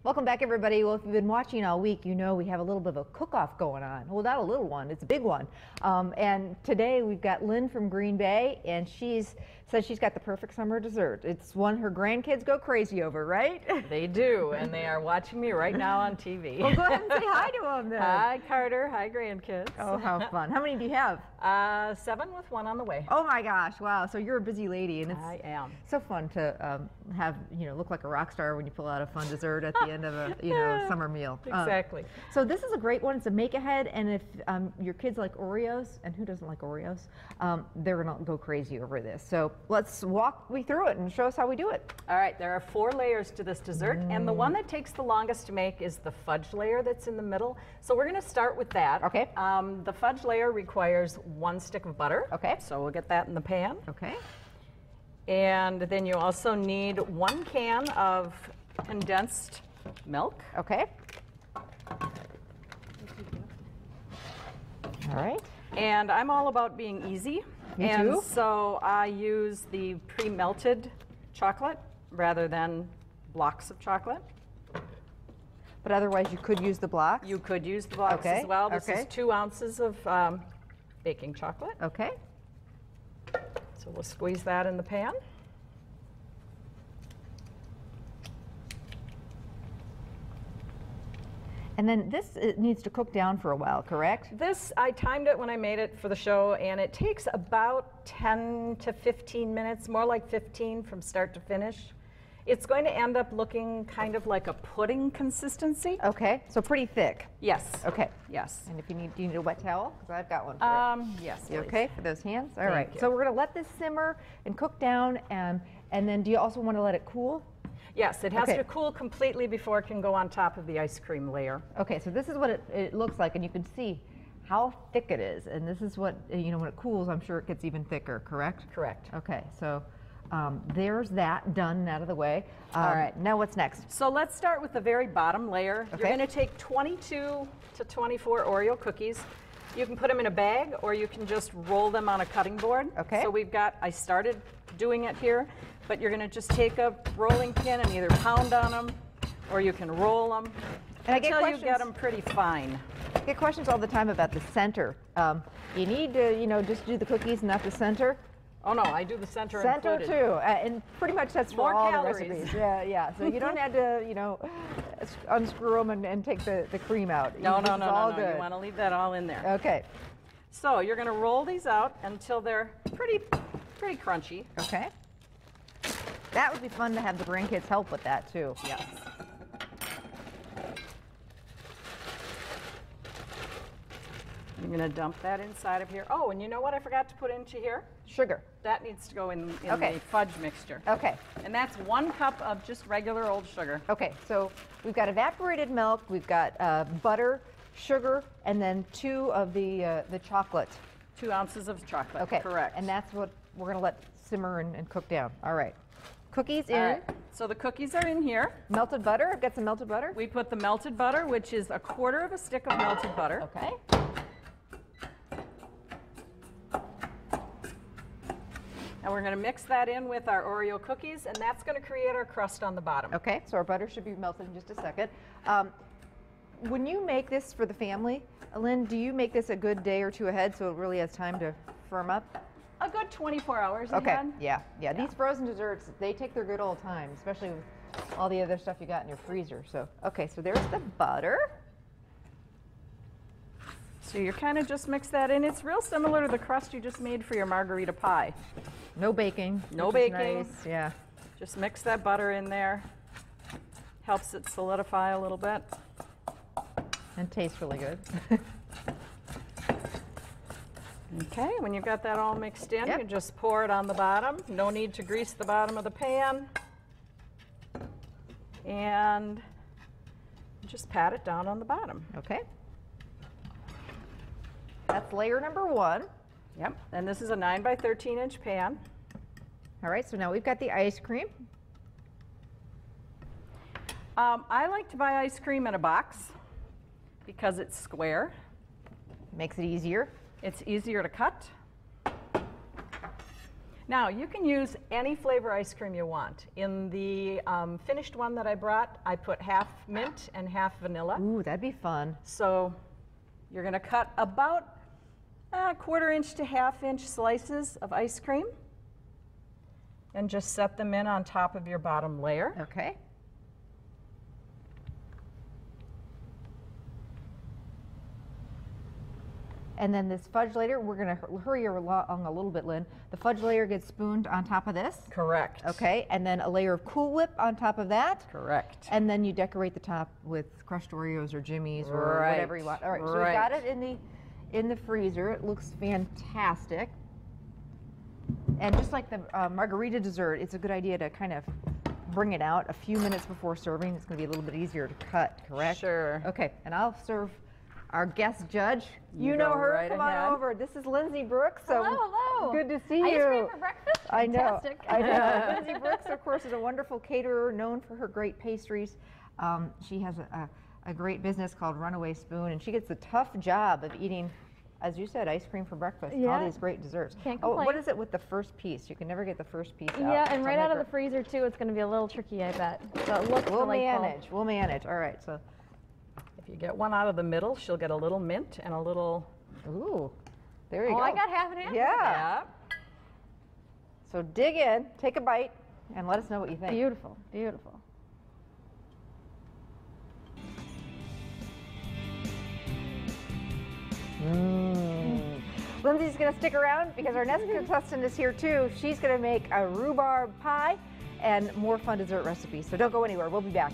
Welcome back, everybody. Well, if you've been watching all week, you know we have a little bit of a cook-off going on. Well, not a little one, it's a big one. And today we've got Lynn from Green Bay, and says she's got the perfect summer dessert. It's one her grandkids go crazy over, right? They do, and they are watching me right now on TV. Well, go ahead and say hi to them then. Hi, Carter. Hi, grandkids. Oh, how fun. How many do you have? 7 with 1 on the way. Oh my gosh, wow. So you're a busy lady, and it's I am. so fun to have, look like a rock star when you pull out a fun dessert at the end of a, summer meal. Exactly. So this is a great one. It's a make-ahead, and if your kids like Oreos, and who doesn't like Oreos, they're going to go crazy over this. So let's walk me through it and show us how we do it. All right, there are 4 layers to this dessert, and the one that takes the longest to make is the fudge layer that's in the middle. So we're going to start with that. Okay. The fudge layer requires 1 stick of butter. Okay. So we'll get that in the pan. Okay. And then you also need 1 can of condensed milk. Okay. All right. And I'm all about being easy. Me and too. so I use the pre-melted chocolate rather than blocks of chocolate. But otherwise you could use the blocks? You could use the blocks as well. This is 2 ounces of baking chocolate. Okay. So we'll squeeze that in the pan. And then this needs to cook down for a while, correct? This, I timed it when I made it for the show, and it takes about 10 to 15 minutes, more like 15 from start to finish. It's going to end up looking kind of like a pudding consistency. Okay, so pretty thick. Yes. Okay. Yes. And if you need, do you need a wet towel? Because I've got one for you. Yes, You please. okay for those hands? All Thank right. you. So we're going to let this simmer and cook down, and then do you also want to let it cool? Yes, it has Okay. to cool completely before it can go on top of the ice cream layer. Okay, so this is what it looks like, and you can see how thick it is. And this is what, when it cools, I'm sure it gets even thicker, correct? Correct. Okay, so there's that done and out of the way. All right. Now what's next? So let's start with the very bottom layer. Okay. You're going to take 22 to 24 Oreo cookies. You can put them in a bag, or you can just roll them on a cutting board. Okay. So I started doing it here, but you're going to just take a rolling pin and either pound on them, or you can roll them And I get until you questions- get them pretty fine. I get questions all the time about the center. You need to, just do the cookies, not the center. Oh no, I do the center Center included. too, and pretty much that's for More all calories. the recipes. Yeah, yeah. So you don't have to, unscrew them and take the cream out. No, This no, is no, all no, good. You want to leave that all in there. Okay. So you're going to roll these out until they're pretty crunchy. Okay. That would be fun to have the grandkids help with that too. Yes. I'm going to dump that inside of here. Oh, and you know what I forgot to put into here? Sugar. That needs to go in Okay. the fudge mixture. Okay. And that's 1 cup of just regular old sugar. Okay. So we've got evaporated milk, we've got butter, sugar, and then 2 of the chocolate. 2 ounces of chocolate. Okay. Correct. And that's what we're going to let simmer and cook down. All right. Cookies in. All right. So the cookies are in here. Melted butter. I've got some melted butter. We put the melted butter, which is 1/4 of a stick of melted butter. Okay. And we're going to mix that in with our Oreo cookies, and that's going to create our crust on the bottom. Okay, so our butter should be melted in just a second. When you make this for the family, Lynn, do you make this a good day or 2 ahead so it really has time to firm up? A good 24 hours Okay, ahead. yeah. These frozen desserts, they take their good old time, especially with all the other stuff you got in your freezer. So, okay, so there's the butter. So you kind of just mix that in. It's real similar to the crust you just made for your margarita pie. No baking. No which is baking. Nice. Yeah. Just mix that butter in there. Helps it solidify a little bit. And tastes really good. Okay, when you've got that all mixed in, Yep. you just pour it on the bottom. No need to grease the bottom of the pan. And just pat it down on the bottom. Okay. That's layer number 1. Yep, and this is a 9 by 13 inch pan. All right, so now we've got the ice cream. I like to buy ice cream in a box because it's square. Makes it easier. It's easier to cut. Now, you can use any flavor ice cream you want. In the finished one that I brought, I put half mint and half vanilla. Ooh, that'd be fun. So you're going to cut about 1/4 inch to 1/2 inch slices of ice cream and just set them in on top of your bottom layer. Okay. And then this fudge layer, we're going to hurry along a little bit, Lynn. The fudge layer gets spooned on top of this. Correct. Okay, and then a layer of Cool Whip on top of that. Correct. And then you decorate the top with crushed Oreos or Jimmy's or whatever you want. All right, so we got it in the freezer. It looks fantastic. And just like the margarita dessert, it's a good idea to kind of bring it out a few minutes before serving. It's going to be a little bit easier to cut, correct? Sure. Okay, and I'll serve our guest judge. You go know her. right Come ahead. on over. This is Lindsay Brooks. So Hello. good to see you. Ice cream for breakfast? I know. Fantastic. I know. Lindsay Brooks, of course, is a wonderful caterer known for her great pastries. She has a great business called Runaway Spoon, and she gets the tough job of eating, as you said, ice cream for breakfast. Yeah. All these great desserts. Can't Oh, complain. what is it with the first piece? You can never get the first piece out. Yeah, and So right out of make the freezer too, it's going to be a little tricky, I bet. So it looks We'll delightful. manage. We'll manage. All right. So, If you get one out of the middle, she'll get a little mint and a little... ooh, there you Oh, go. I got half and half. Yeah. So dig in, take a bite, and let us know what you think. Beautiful, beautiful. Lindsay's going to stick around because our next contestant is here too. She's going to make a rhubarb pie and more fun dessert recipes. So don't go anywhere. We'll be back.